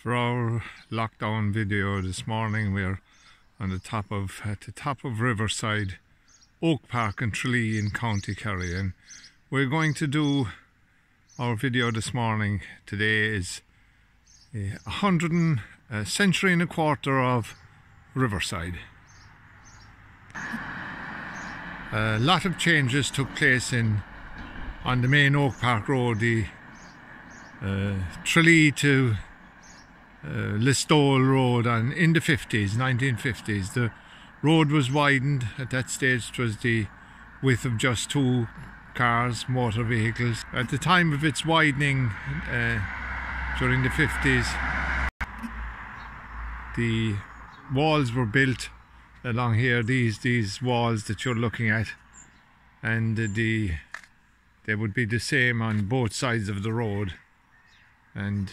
For our lockdown video this morning, we're on at the top of Riverside, Oak Park in Tralee in County Kerry, and we're going to do our video this morning. Today is a century and a quarter of Riverside. A lot of changes took place on the main Oak Park Road, the Tralee to Listowel Road, and in the 1950s. The road was widened. At that stage it was the width of just two cars, motor vehicles. At the time of its widening during the 50s, the walls were built along here, these walls that you're looking at, and they would be the same on both sides of the road. And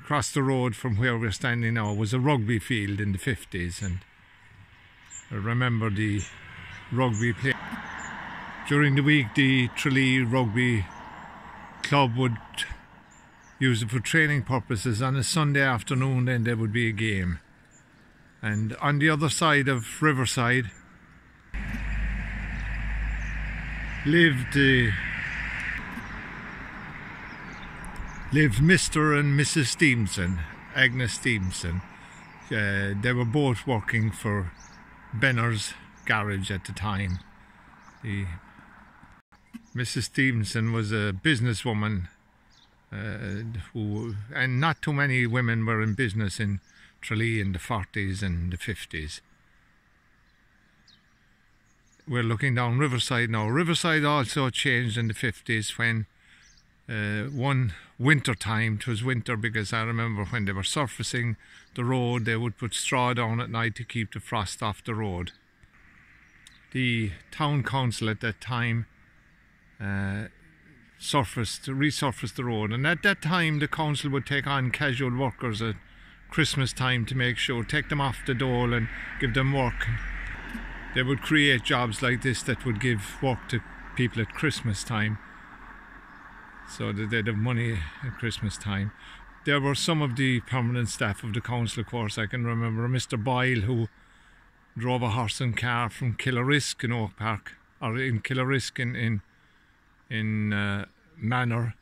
across the road from where we're standing now was a rugby field in the 50s, and I remember the rugby play. During the week, the Tralee Rugby Club would use it for training purposes. On a Sunday afternoon then there would be a game. And on the other side of Riverside lived Mr. and Mrs. Stevenson, Agnes Stevenson. They were both working for Benner's Garage at the time. Mrs. Stevenson was a businesswoman, and not too many women were in business in Tralee in the 40s and the 50s. We're looking down Riverside now. Riverside also changed in the 50s when one winter time, it was winter because I remember when they were surfacing the road, they would put straw down at night to keep the frost off the road. The town council at that time resurfaced the road, and at that time the council would take on casual workers at Christmas time to make sure, take them off the dole and give them work. They would create jobs like this that would give work to people at Christmas time, so that they'd have money at Christmas time. There were some of the permanent staff of the council, of course. I can remember Mr. Boyle, who drove a horse and car from Killarisk in Oak Park, or in Killarisk in Manor,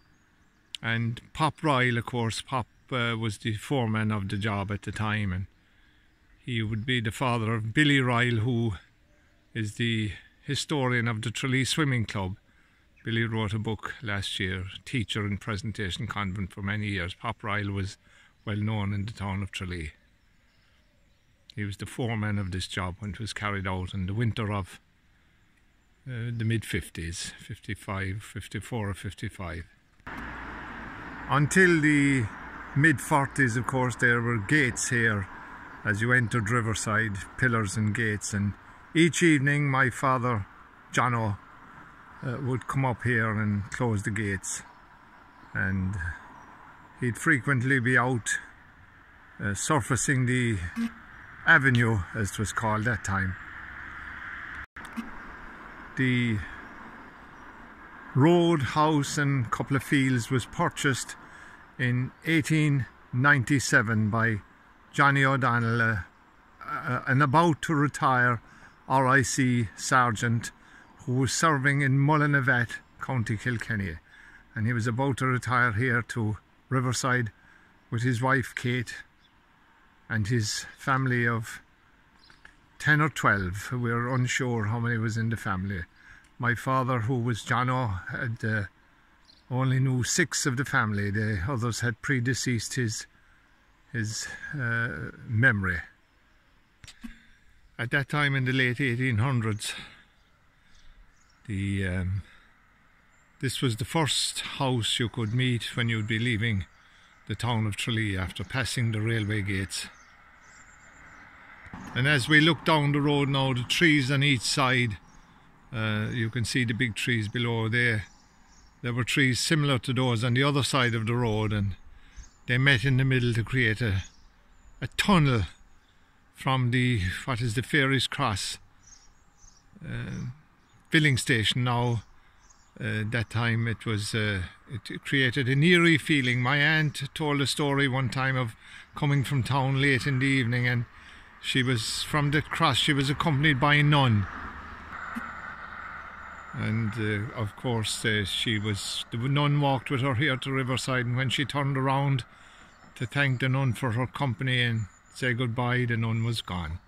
and Pop Ryle, of course. Pop was the foreman of the job at the time, and he would be the father of Billy Ryle, who is the historian of the Tralee Swimming Club. Billy wrote a book last year, teacher in Presentation Convent for many years. Pop Ryle was well known in the town of Tralee. He was the foreman of this job when it was carried out in the winter of the mid-50s, 54 or 55. Until the mid-40s, of course, there were gates here as you entered Riverside, pillars and gates, and each evening my father, Johnno, would come up here and close the gates, and he'd frequently be out surfacing the avenue, as it was called that time. The road, house and couple of fields was purchased in 1897 by Johnny O'Donnell, an about to retire RIC sergeant who was serving in Mullinavet, County Kilkenny, and he was about to retire here to Riverside with his wife Kate and his family of 10 or 12. We were unsure how many was in the family. My father, who was Johnno, had only knew 6 of the family. The others had predeceased his memory. At that time in the late 1800s, this was the first house you could meet when you'd be leaving the town of Tralee after passing the railway gates. And as we look down the road now, the trees on each side, you can see the big trees below there. There were trees similar to those on the other side of the road, and they met in the middle to create a tunnel from the Fairies Cross filling station, now That time it created an eerie feeling. My aunt told a story one time of coming from town late in the evening, and she was from the cross. She was accompanied by a nun, and of course the nun walked with her here to Riverside, and when she turned around to thank the nun for her company and say goodbye, the nun was gone.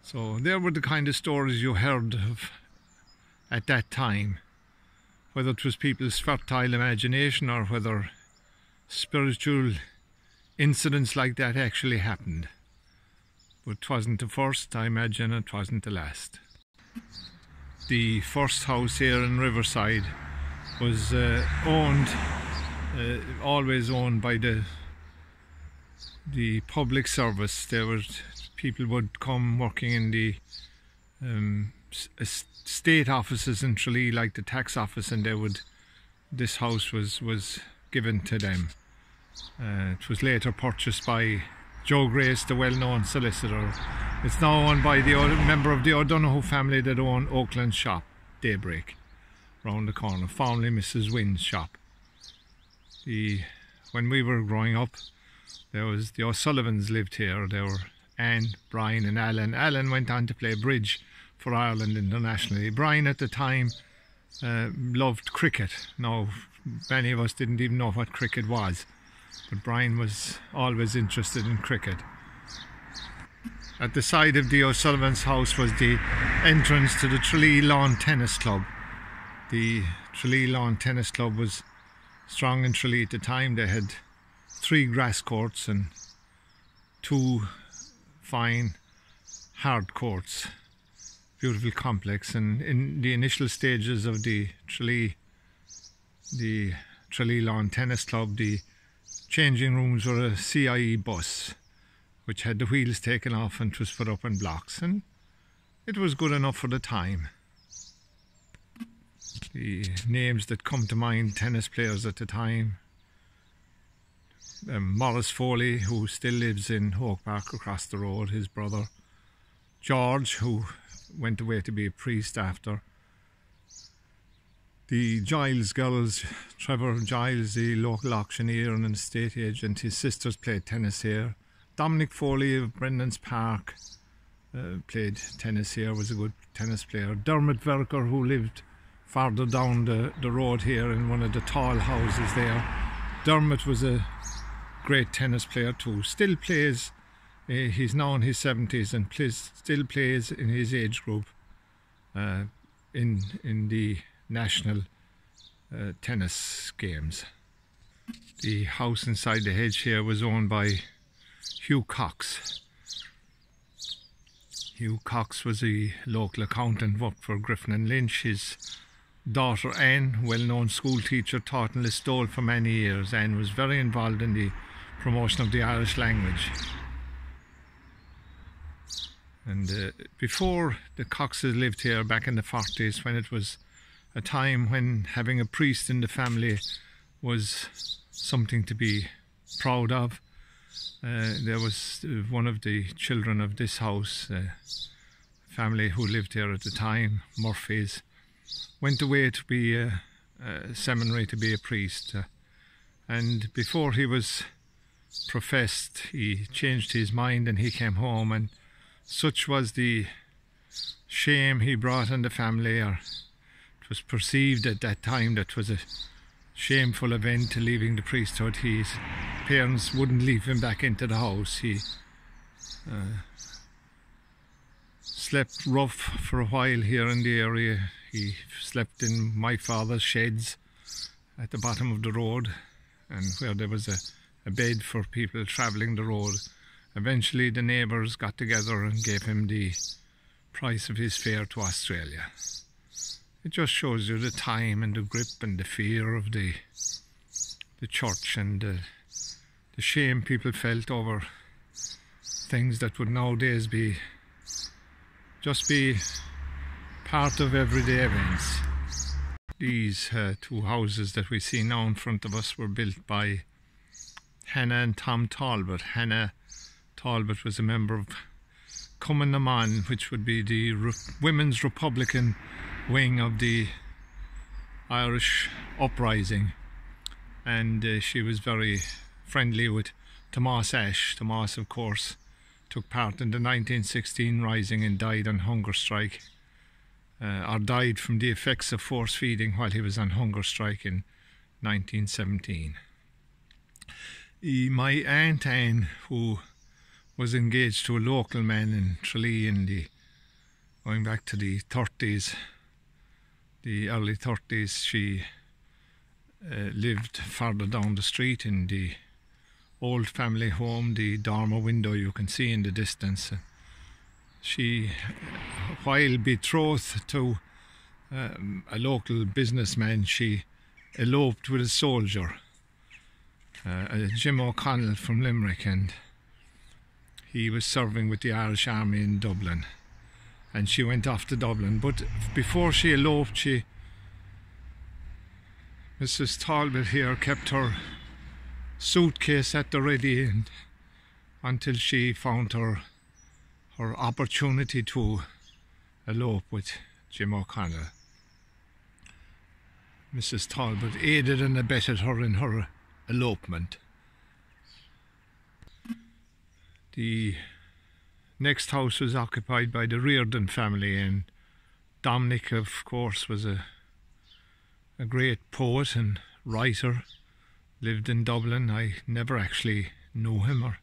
So there were the kind of stories you heard of at that time. Whether it was people's fertile imagination or whether spiritual incidents like that actually happened. But it wasn't the first, I imagine it wasn't the last. The first house here in Riverside was always owned by the public service. People would come working in the state offices in Tralee, like the tax office, and this house was given to them. It was later purchased by Joe Grace, the well-known solicitor. It's now owned by the member of the O'Donoghue family that own Oakland shop, Daybreak, round the corner, formerly Mrs. Wynn's shop. When we were growing up, the O'Sullivans lived here. There were Anne, Brian and Alan. Alan went on to play bridge for Ireland internationally. Brian at the time loved cricket. Now, many of us didn't even know what cricket was, but Brian was always interested in cricket. At the side of the O'Sullivan's house was the entrance to the Tralee Lawn Tennis Club. The Tralee Lawn Tennis Club was strong in Tralee at the time. They had 3 grass courts and 2 fine hard courts. Beautiful complex, and in the initial stages of the Tralee Lawn Tennis Club, the changing rooms were a CIE bus which had the wheels taken off and was put up in blocks, and it was good enough for the time. The names that come to mind, tennis players at the time: Maurice Foley, who still lives in Hope Park across the road, his brother; George, who went away to be a priest after; the Giles girls, Trevor Giles, the local auctioneer and an estate agent, his sisters played tennis here. Dominic Foley of Brendan's Park played tennis here, was a good tennis player. Dermot Verker, who lived farther down the road here in one of the tall houses there. Dermot was a great tennis player too, still plays. He's now in his 70s and still plays in his age group in the national tennis games. The house inside the hedge here was owned by Hugh Cox. Hugh Cox was a local accountant, worked for Griffin and Lynch. His daughter Anne, well-known school teacher, taught in Listowel for many years. Anne was very involved in the promotion of the Irish language. And before the Coxes lived here back in the 40s, when it was a time when having a priest in the family was something to be proud of, there was one of the children of this house, family who lived here at the time, Murphys, went away to be a seminary to be a priest. And before he was professed, he changed his mind and he came home, and such was the shame he brought on the family, or it was perceived at that time that it was a shameful event to leaving the priesthood. His parents wouldn't leave him back into the house. He slept rough for a while here in the area. He slept in my father's sheds at the bottom of the road, and where there was a bed for people travelling the road. Eventually the neighbours got together and gave him the price of his fare to Australia. It just shows you the time and the grip and the fear of the church, and the shame people felt over things that would nowadays just be part of everyday events. These 2 houses that we see now in front of us were built by Hannah and Tom Talbot. Hannah Talbot was a member of Cumann na Món, which would be the Women's Republican wing of the Irish uprising, and she was very friendly with Thomas Ashe. Thomas, of course, took part in the 1916 rising and died on hunger strike, or died from the effects of force feeding while he was on hunger strike in 1917. My Aunt Anne, who was engaged to a local man in Tralee going back to the 30s, the early 30s, she lived further down the street in the old family home, the dormer window you can see in the distance. She, while betrothed to a local businessman, she eloped with a soldier, Jim O'Connell from Limerick, and he was serving with the Irish Army in Dublin, and she went off to Dublin. But before she eloped, Mrs. Talbot here kept her suitcase at the ready end until she found her opportunity to elope with Jim O'Connell. Mrs. Talbot aided and abetted her in her elopement. The next house was occupied by the Reardon family, and Dominic, of course, was a great poet and writer, lived in Dublin. I never actually knew him or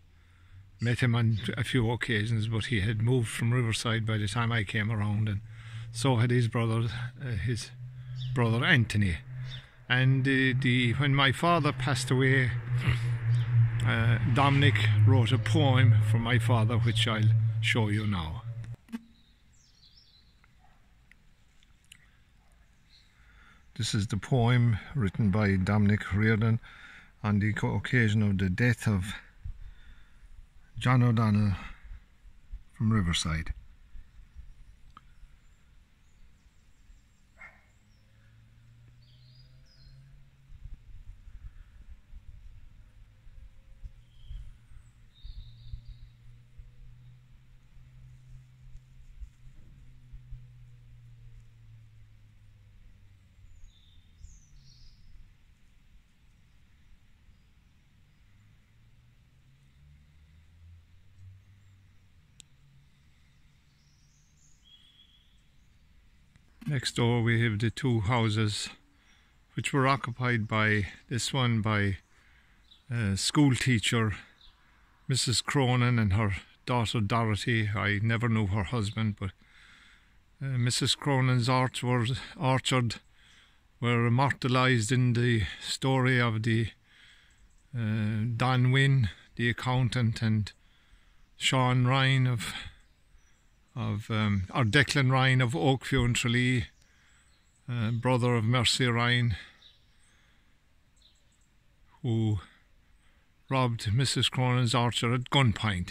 met him on a few occasions, but he had moved from Riverside by the time I came around, and so had his brother Anthony. And when my father passed away, Dominic wrote a poem for my father, which I'll show you now. This is the poem written by Dominic Reardon on the occasion of the death of John O'Donnell from Riverside. Next door we have the two houses which were occupied by, this one by school teacher Mrs. Cronin and her daughter Dorothy. I never knew her husband, but Mrs. Cronin's orchard were immortalised in the story of the Don Wynne, the accountant, and Shawn Ryan or Declan Ryan of Oakview and Tralee, brother of Mercy Ryan, who robbed Mrs. Cronin's orchard at gunpoint.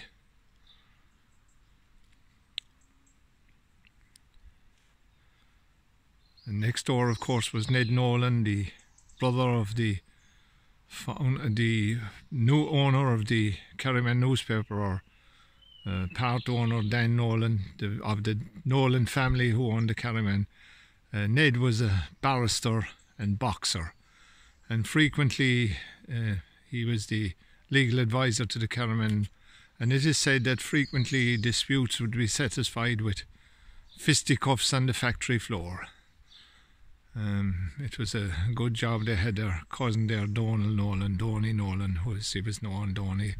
And next door, of course, was Ned Nolan, the brother of the new owner of the Kerryman newspaper, or part owner Dan Nolan, of the Nolan family who owned the Kerryman. Ned was a barrister and boxer, and frequently he was the legal advisor to the Kerryman, and it is said that frequently disputes would be satisfied with fisticuffs on the factory floor. It was a good job they had their cousin there, Donald Nolan, Donny Nolan, he was known, Donny,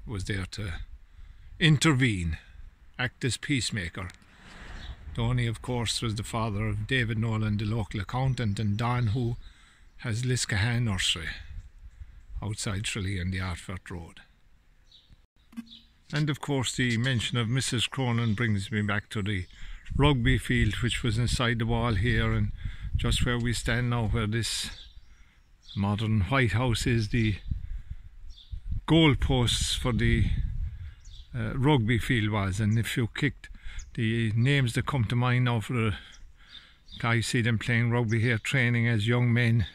was there to intervene, act as peacemaker. Donny, of course, was the father of David Nolan, the local accountant, and Don, who has Liscahan Nursery outside Tralee on the Artfort Road. And of course the mention of Mrs. Cronin brings me back to the rugby field, which was inside the wall here, and just where we stand now, where this modern White House is, the goalposts for the rugby field was. And if you kicked the names that come to mind now for the guys, see them playing rugby here, training as young men,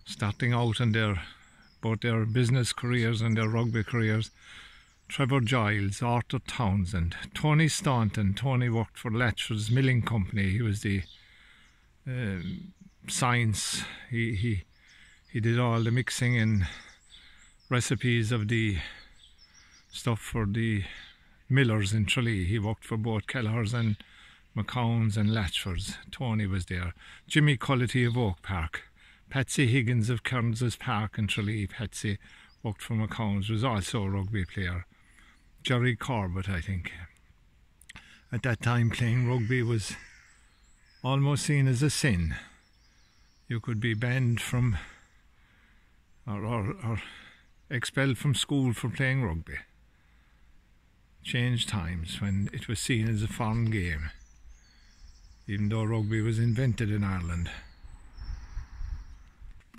starting out in both their business careers and their rugby careers: Trevor Giles, Arthur Townsend, Tony Staunton. Tony worked for Latcher's Milling Company. He was the science. He did all the mixing and recipes of the stuff for the millers in Tralee. He worked for both Kelleher's and McCown's and Latchford's. Tony was there. Jimmy Cullity of Oak Park. Patsy Higgins of Kearns's Park in Tralee. Patsy worked for McCown's, was also a rugby player. Jerry Corbett, I think. At that time, playing rugby was almost seen as a sin. You could be banned from or expelled from school for playing rugby. Changed times when it was seen as a foreign game, even though rugby was invented in Ireland.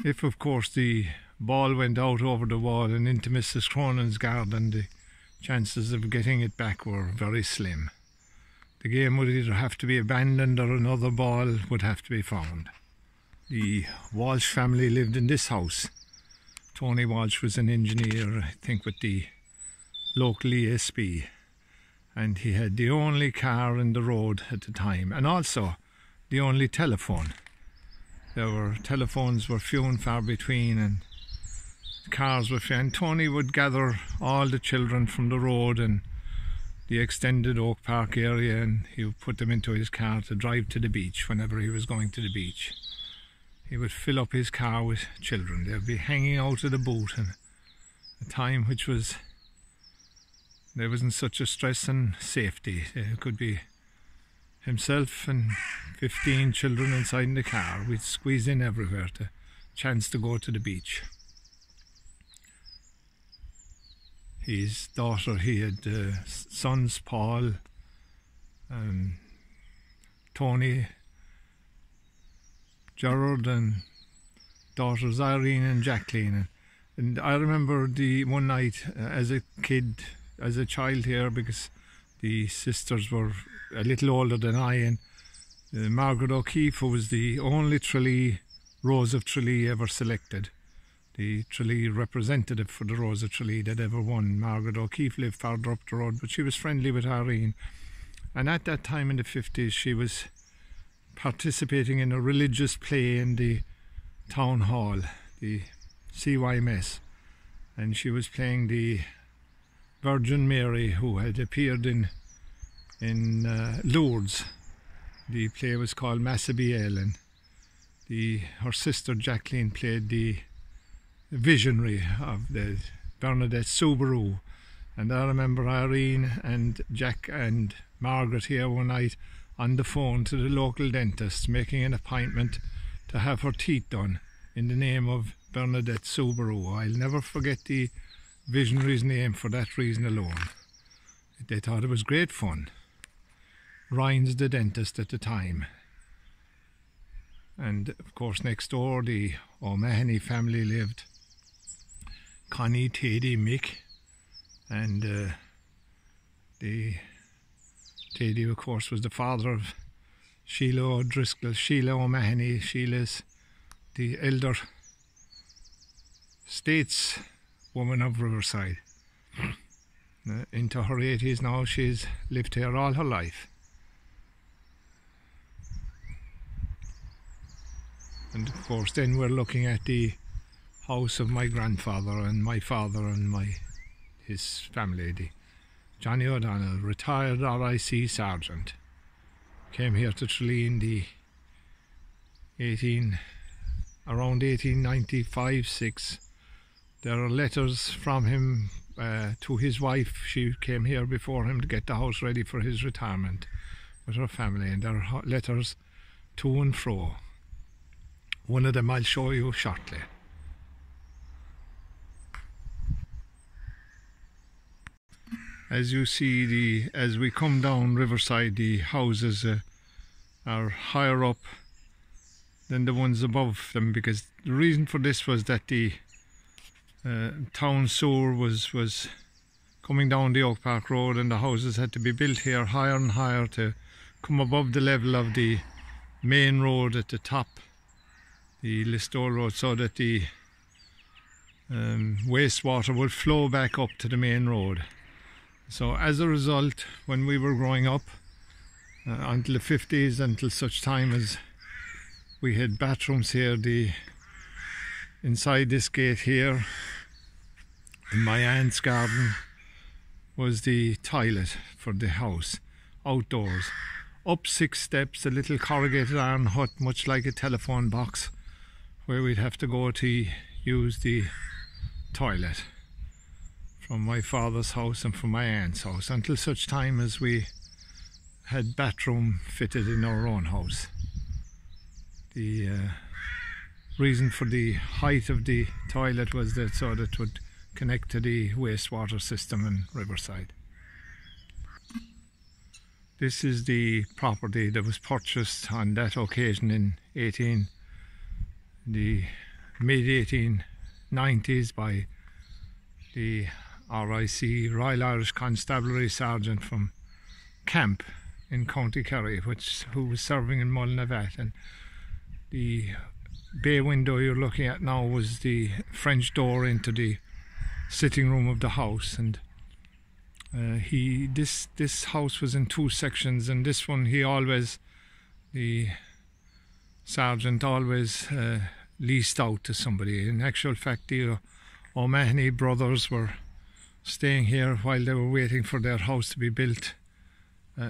If, of course, the ball went out over the wall and into Mrs. Cronin's garden, the chances of getting it back were very slim. The game would either have to be abandoned or another ball would have to be found. The Walsh family lived in this house. Tony Walsh was an engineer, I think, with the local ESB, and he had the only car in the road at the time, and also the only telephone. Telephones were few and far between, and cars were few, and Tony would gather all the children from the road and the extended Oak Park area, and he would put them into his car to drive to the beach whenever he was going to the beach. He would fill up his car with children. They would be hanging out of the boot in a time which was, there wasn't such a stress and safety. There could be himself and 15 children inside the car. We'd squeeze in everywhere to chance to go to the beach. His daughter, he had sons Paul, Tony, Gerard, and daughters Irene and Jacqueline. And I remember the one night as a child here, because the sisters were a little older than I, and Margaret O'Keefe, who was the only Tralee, Rose of Tralee ever selected. The Tralee representative for the Rose of Tralee that ever won. Margaret O'Keefe lived farther up the road, but she was friendly with Irene. And at that time in the 50s, she was participating in a religious play in the town hall, the CYMS, and she was playing the Virgin Mary, who had appeared in Lourdes. The play was called Massabielle, and her sister Jacqueline played the visionary of the Bernadette Subaru. And I remember Irene and Jack and Margaret here one night on the phone to the local dentist, making an appointment to have her teeth done in the name of Bernadette Subaru. I'll never forget the visionary's name for that reason alone. They thought it was great fun. Ryan's the dentist at the time. And of course next door the O'Mahony family lived. Connie, Teddy, Mick, and Teddy, of course, was the father of Sheila O'Driscoll, Sheila O'Mahony. Sheila's the elder stateswoman of Riverside. Into her 80s now, she's lived here all her life. And of course then we're looking at the house of my grandfather and my father and his family. The Johnny O'Donnell, retired RIC sergeant, came here to Tralee in the around 1895-6. There are letters from him to his wife. She came here before him to get the house ready for his retirement with her family, and there are letters to and fro. One of them I'll show you shortly. As you see, as we come down Riverside, the houses are higher up than the ones above them, because the reason for this was that the town sewer was coming down the Oak Park Road, and the houses had to be built here higher and higher to come above the level of the main road at the top, the Listowel Road, so that the wastewater would flow back up to the main road. So as a result, when we were growing up, until the 50s, until such time as We had bathrooms here. Inside this gate here, in my aunt's garden, was the toilet for the house, outdoors. Up 6 steps, a little corrugated iron hut, much like a telephone box, where we'd have to go to use the toilet from my father's house and from my aunt's house, until such time as we had bathroom fitted in our own house. The reason for the height of the toilet was that so that it would connect to the wastewater system in Riverside. This is the property that was purchased on that occasion in the mid-1890s by the RIC, Royal Irish Constabulary Sergeant from Camp in County Kerry, who was serving in Mullinavat. And the bay window you're looking at now was the French door into the sitting room of the house. And this house was in 2 sections, and this one the sergeant always leased out to somebody. In actual fact, the O'Mahony brothers were staying here while they were waiting for their house to be built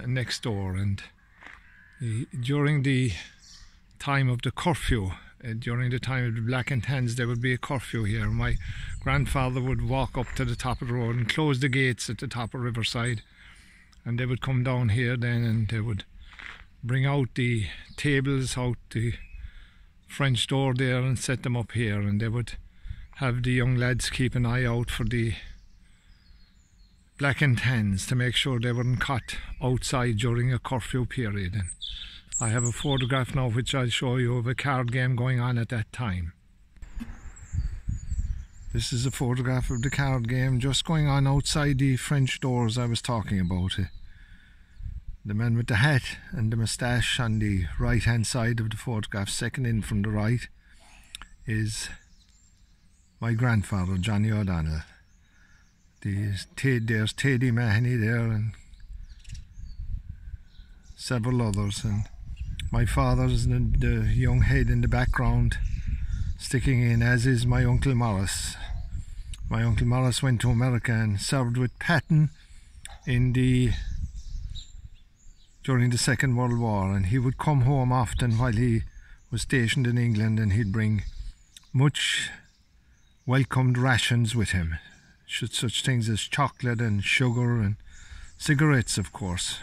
next door. And during the time of the curfew, during the time of the Blackened Hands, there would be a curfew here. My grandfather would walk up to the top of the road and close the gates at the top of Riverside, and they would come down here then, and they would bring out the tables out the French door there and set them up here, and they would have the young lads keep an eye out for the Blackened Hands to make sure they weren't caught outside during a curfew period. And I have a photograph now which I'll show you of a card game going on at that time. This is a photograph of the card game just going on outside the French doors I was talking about. The man with the hat and the moustache on the right hand side of the photograph, second in from the right, is my grandfather, Johnny O'Donnell. There's Teddy Mahoney there and several others, and my father's the young head in the background sticking in, as is my Uncle Morris. My Uncle Morris went to America and served with Patton during the Second World War, and he would come home often while he was stationed in England, and he'd bring much welcomed rations with him. Such things as chocolate and sugar and cigarettes, of course,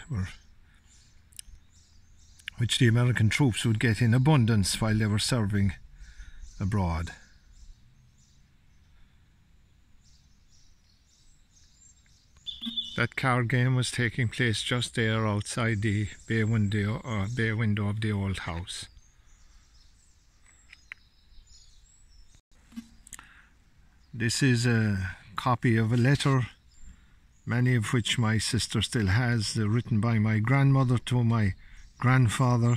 which the American troops would get in abundance while they were serving abroad. That card game was taking place just there outside the bay window of the old house. This is a copy of a letter, many of which my sister still has, written by my grandmother to my grandfather,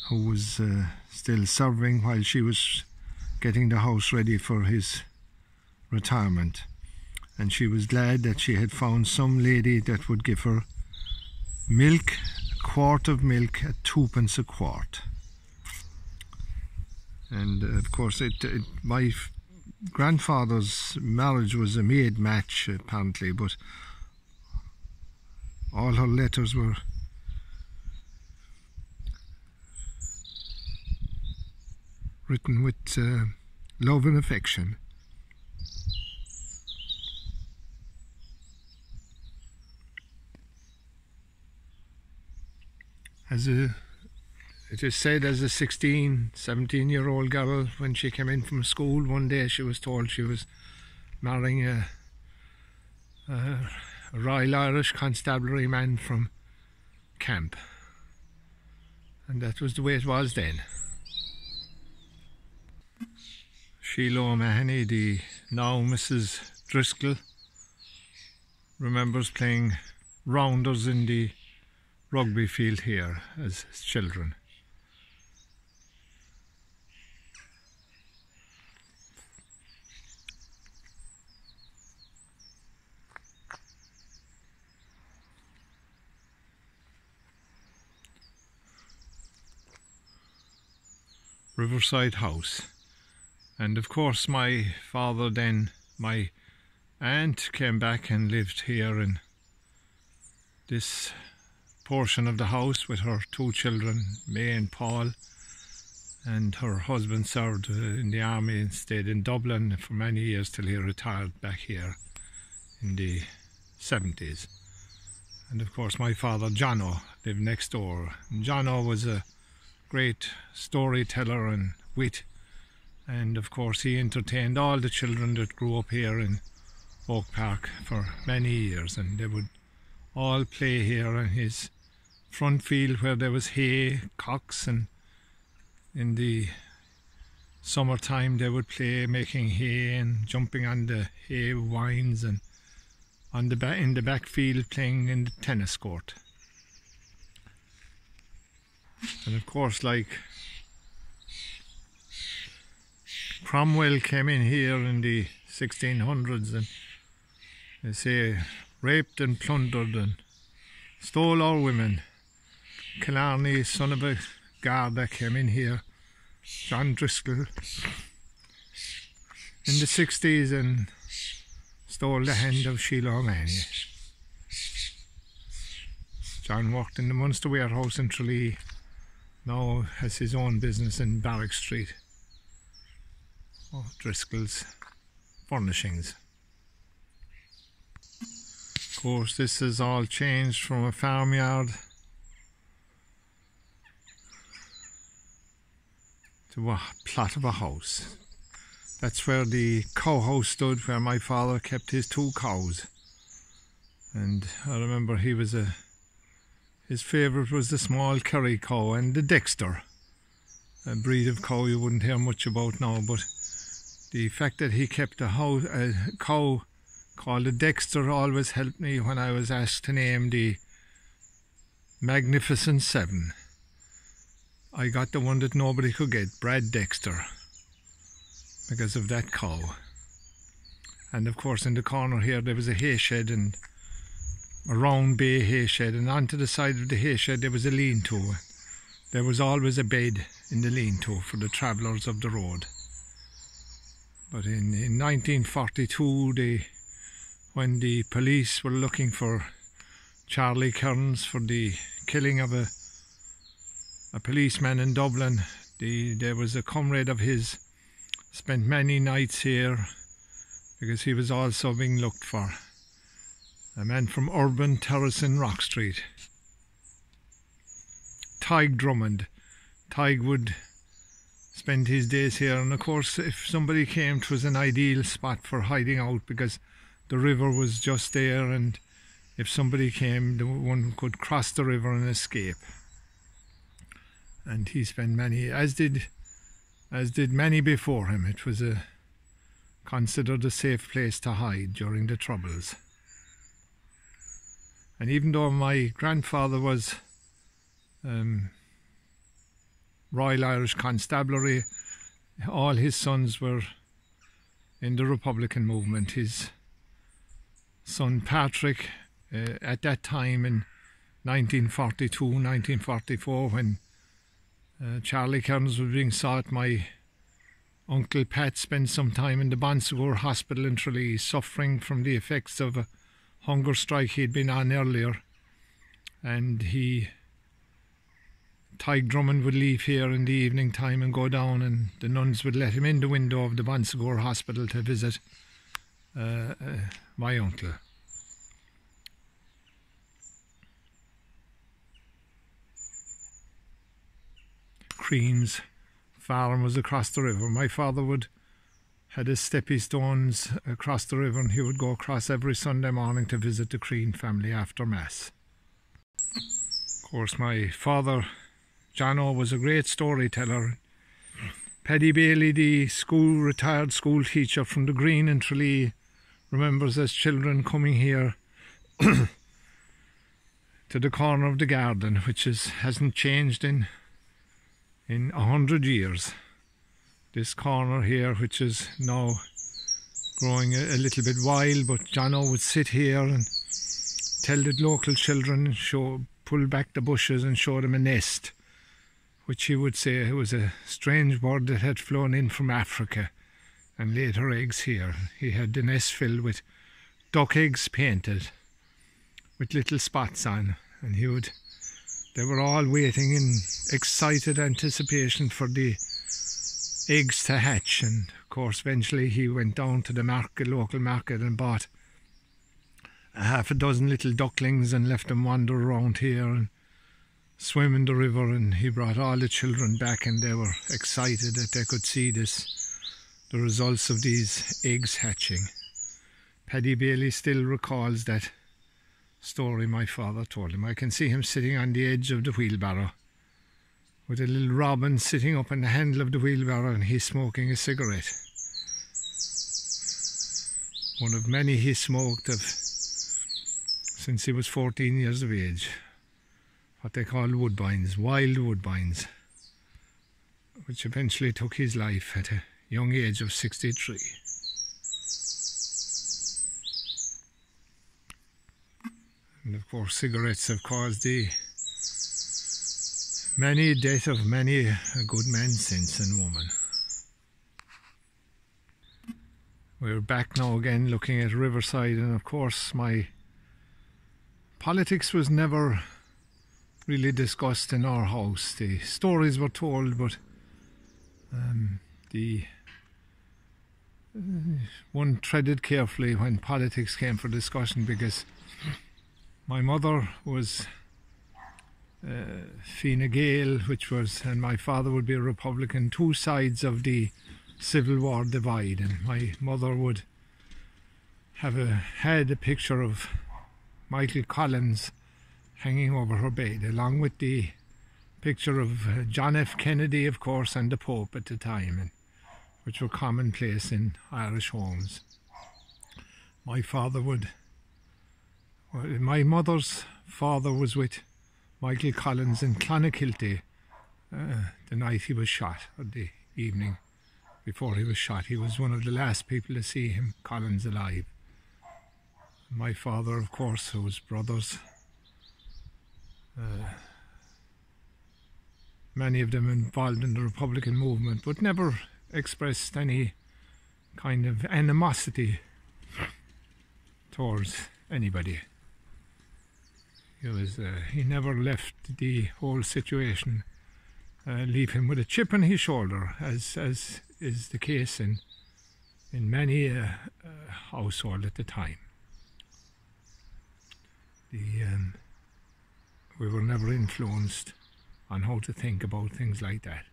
who was still serving while she was getting the house ready for his retirement. And she was glad that she had found some lady that would give her milk, a quart of milk at 2p a quart. And of course my grandfather's marriage was a made match apparently, but all her letters were written with love and affection. It is said as a 17-year-old girl, when she came in from school one day, she was told she was marrying a Royal Irish Constabulary man from Camp, and that was the way it was then. Sheila O'Mahony, the now Mrs. Driscoll, remembers playing rounders in the rugby field here as children. Riverside house. And of course my father, then my aunt, came back and lived here in this portion of the house with her 2 children, May and Paul, and her husband served in the army and stayed in Dublin for many years till he retired back here in the 70s. And of course my father, Johnno, lived next door. And Johnno was a great storyteller and wit, and of course he entertained all the children that grew up here in Oak Park for many years, and they would all play here in his front field where there was hay, cocks, and in the summertime they would play making hay and jumping on the hay vines, and on the in the back field playing in the tennis court. And of course, like, Cromwell came in here in the 1600s and they say raped and plundered and stole our women. Killarney, son of a Garda, came in here, John Driscoll, in the 60s and stole the hand of Sheila O'Mahony. John worked in the Munster warehouse in Tralee, now has his own business in Barrack Street. Oh, Driscoll's Furnishings. Of course, this has all changed from a farmyard to a plot of a house. That's where the cow house stood, where my father kept his 2 cows. And I remember his favourite was the small Kerry cow and the Dexter, a breed of cow you wouldn't hear much about now, but the fact that he kept a cow called a Dexter always helped me when I was asked to name the Magnificent 7. I got the one that nobody could get, Brad Dexter, because of that cow. And of course in the corner here there was a hay shed, and a round bay hay shed, and onto the side of the hay shed there was a lean-to. There was always a bed in the lean-to for the travellers of the road. But in 1942, when the police were looking for Charlie Kearns for the killing of a policeman in Dublin, there was a comrade of his spent many nights here because he was also being looked for. A man from Urban Terrace in Rock Street. Tig Drummond. Tig would spend his days here, and of course if somebody came, it was an ideal spot for hiding out because the river was just there, and if somebody came, one could cross the river and escape. And he spent many, as did many before him. It was considered a safe place to hide during the Troubles. And even though my grandfather was Royal Irish Constabulary, all his sons were in the Republican movement. His son Patrick, at that time in 1942, 1944, when Charlie Kearns was being sought, my Uncle Pat spent some time in the Bonsegur Hospital in Tralee, suffering from the effects of a hunger strike he'd been on earlier. And Tig Drummond would leave here in the evening time and go down, and the nuns would let him in the window of the Bonsegur Hospital to visit my uncle. Crean's farm was across the river. My father had his steppy stones across the river, and he would go across every Sunday morning to visit the Crean family after Mass. Of course, my father, Johnno, was a great storyteller. Paddy Bailey, the retired school teacher from the Green in Tralee, remembers as children coming here to the corner of the garden, which hasn't changed in 100 years. This corner here, which is now growing a little bit wild, but Johnno would sit here and tell the local children, pull back the bushes and show them a nest which he would say was a strange bird that had flown in from Africa and laid her eggs here. He had the nest filled with duck eggs painted with little spots on, and they were all waiting in excited anticipation for the eggs to hatch. And of course eventually he went down to the local market, and bought a half a dozen little ducklings and left them wander around here and swim in the river, and he brought all the children back, and they were excited that they could see the results of these eggs hatching. Paddy Bailey still recalls that story my father told him. I can see him sitting on the edge of the wheelbarrow with a little robin sitting up on the handle of the wheelbarrow, and he's smoking a cigarette. One of many he smoked since he was 14 years of age. What they call woodbines, wild woodbines, which eventually took his life at a young age of 63. And of course cigarettes have caused the many death of many a good man since, and woman. We're back now again looking at Riverside, and of course my politics was never really discussed in our house. The stories were told, but the one treaded carefully when politics came for discussion, because my mother was Fine Gael, and my father would be a Republican, two sides of the Civil War divide, and my mother would had a picture of Michael Collins hanging over her bed, along with the picture of John F. Kennedy, of course, and the Pope at the time, which were commonplace in Irish homes. My mother's father was with Michael Collins in Clonakilty the night he was shot, or the evening before he was shot. He was one of the last people to see him, Collins, alive. My father, of course, whose brothers, many of them involved in the Republican movement, but never expressed any kind of animosity towards anybody. He never left the whole situation leave him with a chip on his shoulder, as is the case in many households at the time. We were never influenced on how to think about things like that.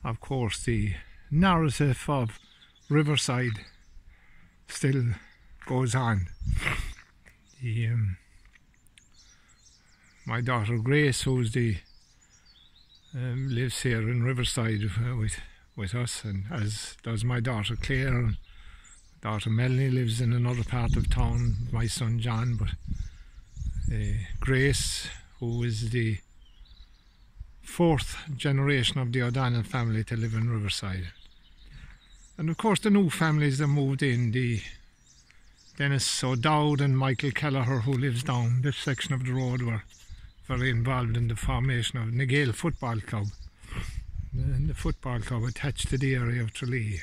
Of course, the narrative of Riverside still goes on. My daughter Grace, who's lives here in Riverside with us, and as does my daughter Claire, and daughter Melanie lives in another part of town, my son John, but Grace, who is the fourth generation of the O'Donnell family to live in Riverside. And of course the new families that moved in, the Dennis O'Dowd and Michael Kelleher, who lives down this section of the road, were very involved in the formation of Gael Football Club. And the football club attached to the area of Tralee.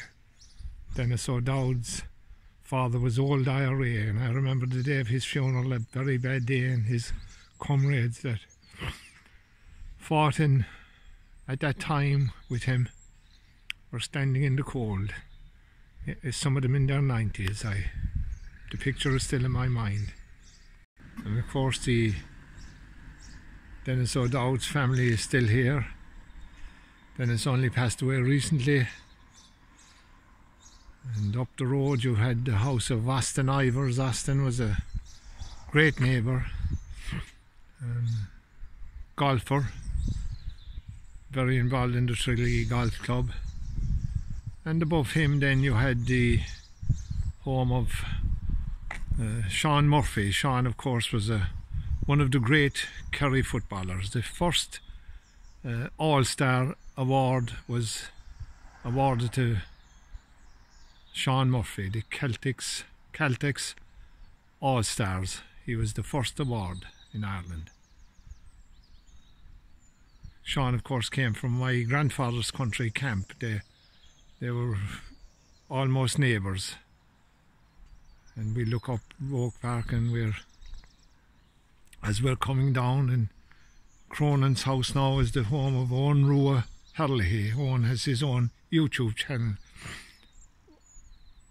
Dennis O'Dowd's father was old IRA, and I remember the day of his funeral, a very bad day, and his comrades that fought at that time with him were standing in the cold. Some of them in their 90s. The picture is still in my mind. And of course the Dennis O'Dowd's family is still here. Dennis only passed away recently. And up the road you had the house of Austin Ivers. Austin was a great neighbour, golfer, very involved in the Tralee Golf Club. And above him then you had the home of Shawn Murphy. Shawn, of course, was one of the great Kerry footballers. The first All-Star award was awarded to Shawn Murphy, the Celtics All-Stars. He was the first award in Ireland. Shawn, of course, came from my grandfather's country, Camp. They were almost neighbours. And we look up Oak Park, and as we're coming down, and Cronan's house now is the home of Owen Rua Hurley. Owen has his own YouTube channel,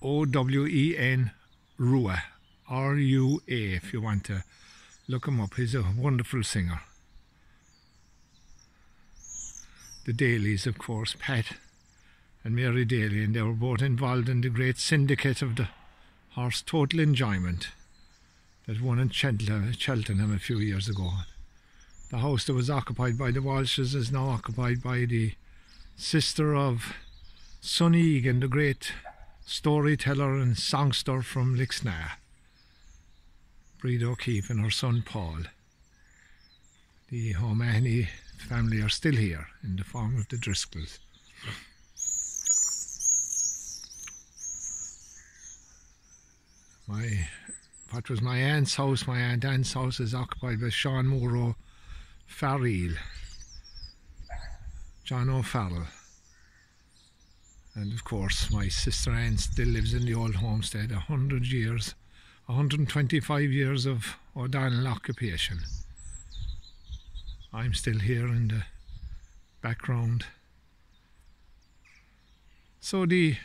OWEN Rua, R-U-A, if you want to look him up. He's a wonderful singer. The Dailies, of course, Pat and Mary Daly, and they were both involved in the great syndicate of the horse Total Enjoyment that won in Cheltenham a few years ago. The house that was occupied by the Walshes is now occupied by the sister of Sonny Egan, the great storyteller and songster from Lixnaw, Breed O'Keefe, and her son Paul. The O'Mahony family are still here in the form of the Driscolls. What was my aunt's house, my Aunt Anne's house, is occupied by Shawn Murphy, Farrell, John O'Farrell, and of course my sister Anne still lives in the old homestead. 125 years of O'Donnell occupation. I'm still here in the background. So the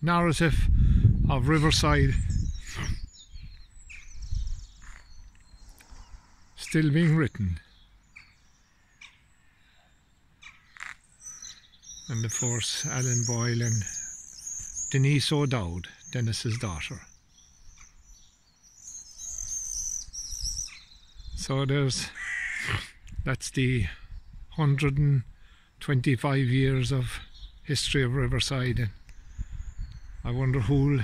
narrative of Riverside still being written. And of course Alan Boyle and Denise O'Dowd, Dennis's daughter. So that's the 125 years of history of Riverside, and I wonder who'll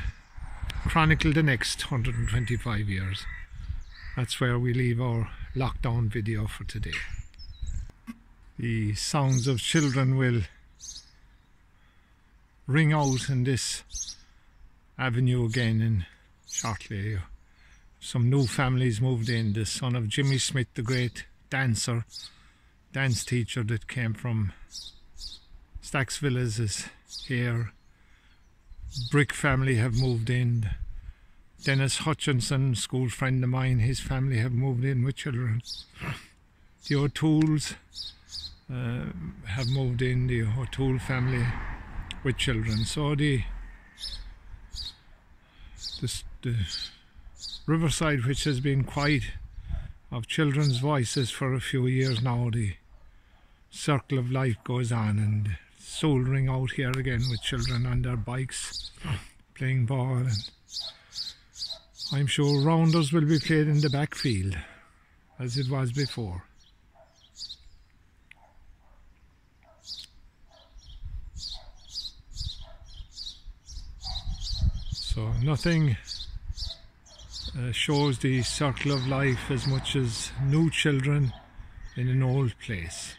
chronicle the next 125 years. That's where we leave our lockdown video for today. The sounds of children will ring out in this avenue again, and shortly some new families moved in. The son of Jimmy Smith, the great dance teacher that came from Stacks Villas, is here. Brick family have moved in. Dennis Hutchinson, school friend of mine, his family have moved in with children. The O'Tooles have moved in, the O'Toole family with children. So the Riverside, which has been quiet of children's voices for a few years now, the circle of life goes on, and soul ring out here again with children on their bikes playing ball, and I'm sure rounders will be played in the backfield as it was before. So nothing shows the circle of life as much as new children in an old place.